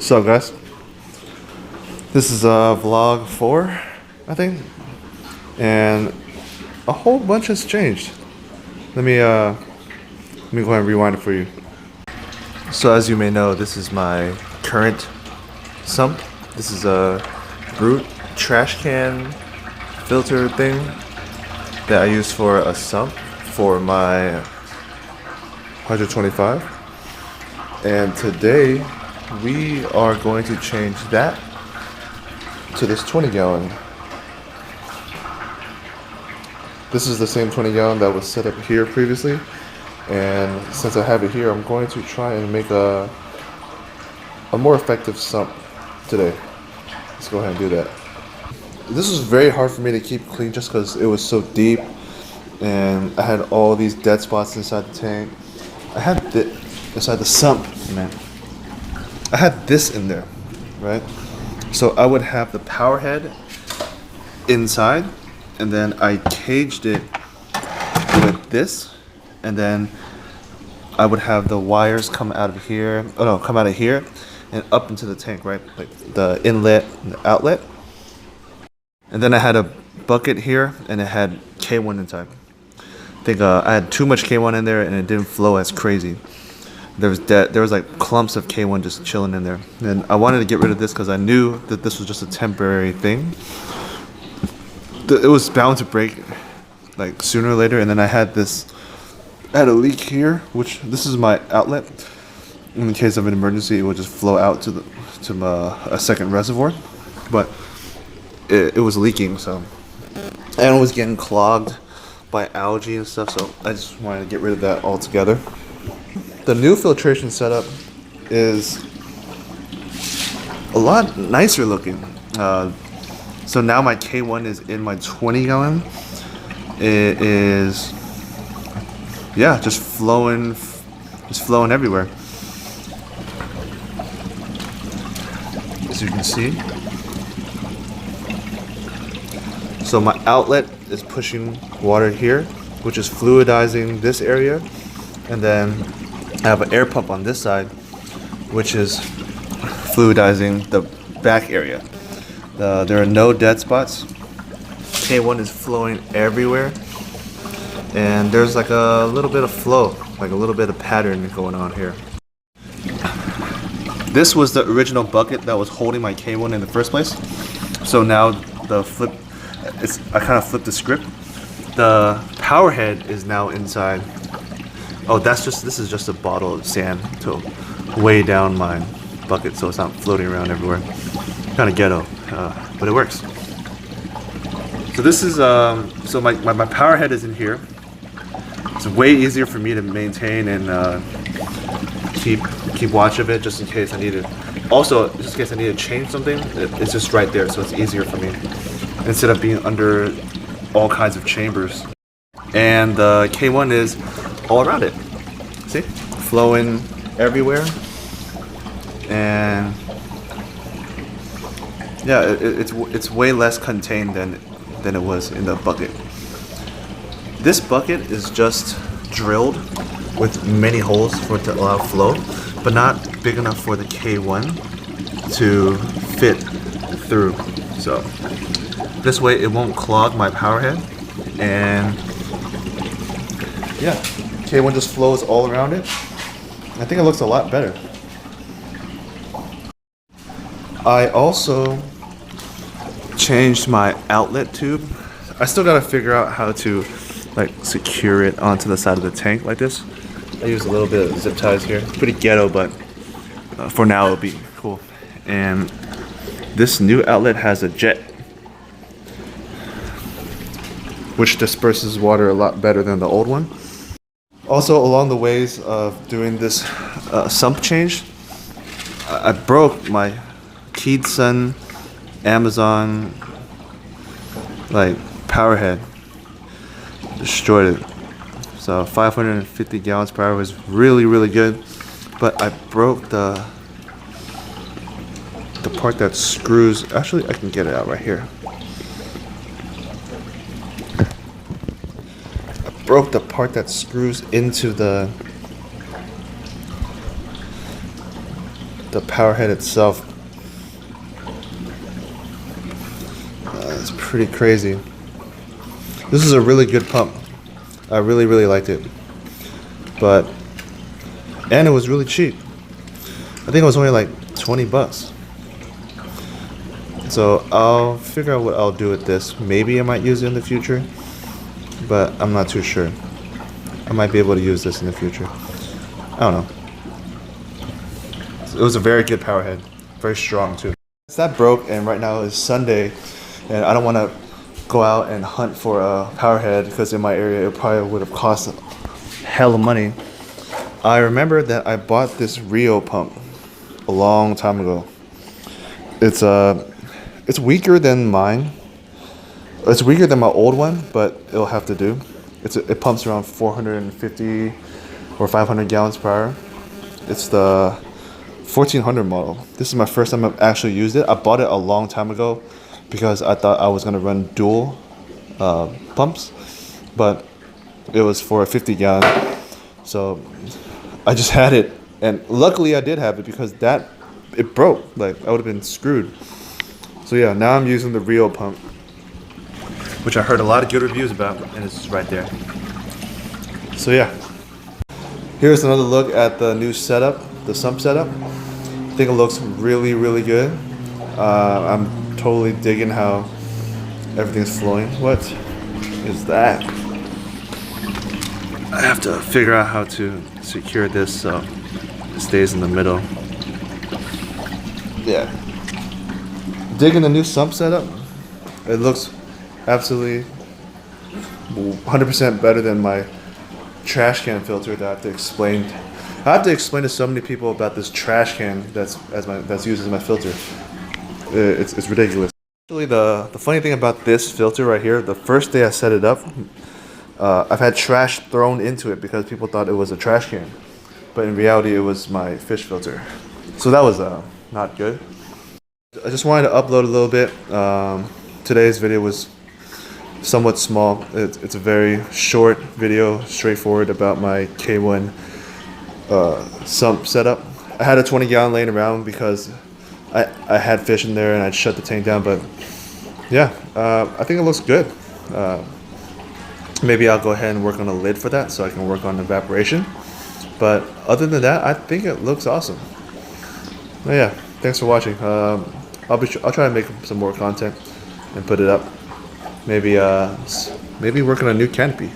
So guys, this is vlog 4, I think, and a whole bunch has changed. Let me go ahead and rewind it for you. So as you may know, this is my current sump. This is a Brute trash can filter thing that I use for a sump for my 125. And today we are going to change that to this 20-gallon. This is the same 20-gallon that was set up here previously, and since I have it here, I'm going to try and make a more effective sump today. Let's go ahead and do that. This was very hard for me to keep clean just because it was so deep and I had all these dead spots inside the tank. I had inside the sump, man. I had this in there, right? So I would have the power head inside, and then I caged it with this, and then I would have the wires come out of here. Oh no, come out of here and up into the tank, right? Like the inlet and the outlet. And then I had a bucket here, and it had K1 inside. I think I had too much K1 in there, and it didn't flow as crazy. There was like clumps of K1 just chilling in there, and I wanted to get rid of this because I knew that this was just a temporary thing. It was bound to break like sooner or later. And then I had a leak here, which this is my outlet. In the case of an emergency, it would just flow out to a second reservoir, but it was leaking, so, and it was getting clogged by algae and stuff, so I just wanted to get rid of that altogether. The new filtration setup is a lot nicer looking. So now my K1 is in my 20-gallon. It is, yeah, just flowing everywhere. As you can see. So my outlet is pushing water here, which is fluidizing this area, and then I have an air pump on this side, which is fluidizing the back area. There are no dead spots. K1 is flowing everywhere, and there's like a little bit of flow, like a little bit of pattern going on here. This was the original bucket that was holding my K1 in the first place. So now I kind of flipped the script. The power head is now inside. Oh, this is just a bottle of sand to weigh down my bucket so it's not floating around everywhere. Kind of ghetto, but it works. So this is, so my power head is in here. It's way easier for me to maintain and keep watch of it, just in case I need it. Also, just in case I need to change something, it's just right there, so it's easier for me instead of being under all kinds of chambers. And the K1 is all around it. See? Flowing everywhere. And yeah, it's way less contained than it was in the bucket. This bucket is just drilled with many holes for it to allow flow, but not big enough for the K1 to fit through. So this way it won't clog my power head, and yeah, K1 just flows all around it. I think it looks a lot better. I also changed my outlet tube. I still gotta figure out how to like secure it onto the side of the tank like this. I use a little bit of zip ties here. Pretty ghetto, but for now it'll be cool. And this new outlet has a jet, which disperses water a lot better than the old one. Also, along the ways of doing this sump change, I broke my Keedson Amazon like power head. Destroyed it. So 550 gallons per hour was really, really good, but I broke the part that screws. Actually, I can get it out right here. I broke the part that screws into the powerhead itself. It's pretty crazy. This is a really good pump. I really liked it. And it was really cheap. I think it was only like 20 bucks. So I'll figure out what I'll do with this. Maybe I might use it in the future, but I'm not too sure. I might be able to use this in the future. I don't know. It was a very good powerhead. Very strong too. That broke, and right now is Sunday, and I don't want to go out and hunt for a powerhead because in my area it probably would have cost hell of money. I remember that I bought this Rio pump a long time ago. It's weaker than mine. It's weaker than my old one, but it'll have to do. It pumps around 450 or 500 gallons per hour. It's the 1400 model. This is my first time I've actually used it. I bought it a long time ago because I thought I was gonna run dual pumps, but it was for a 50 gallon. So I just had it, and luckily I did have it because it broke. Like I would have been screwed. So yeah, now I'm using the Rio pump, which I heard a lot of good reviews about, and it's right there. So yeah, here's another look at the new setup, the sump setup. I think it looks really good. I'm totally digging how everything's flowing. What is that? I have to figure out how to secure this so it stays in the middle. Yeah. Digging the new sump setup. It looks absolutely 100% better than my trash can filter that I have to explain. I have to explain to so many people about this trash can that's used as my filter. It's ridiculous. Actually, the funny thing about this filter right here, the first day I set it up, I've had trash thrown into it because people thought it was a trash can, but in reality it was my fish filter. So that was not good. I just wanted to upload a little bit. Today's video was somewhat small. It's a very short video, straightforward about my K1 sump setup. I had a 20 gallon laying around because I had fish in there and I'd shut the tank down, but yeah, I think it looks good. Maybe I'll go ahead and work on a lid for that so I can work on evaporation. But other than that, I think it looks awesome. Oh yeah, thanks for watching. I'll try to make some more content and put it up. Maybe work on a new canopy.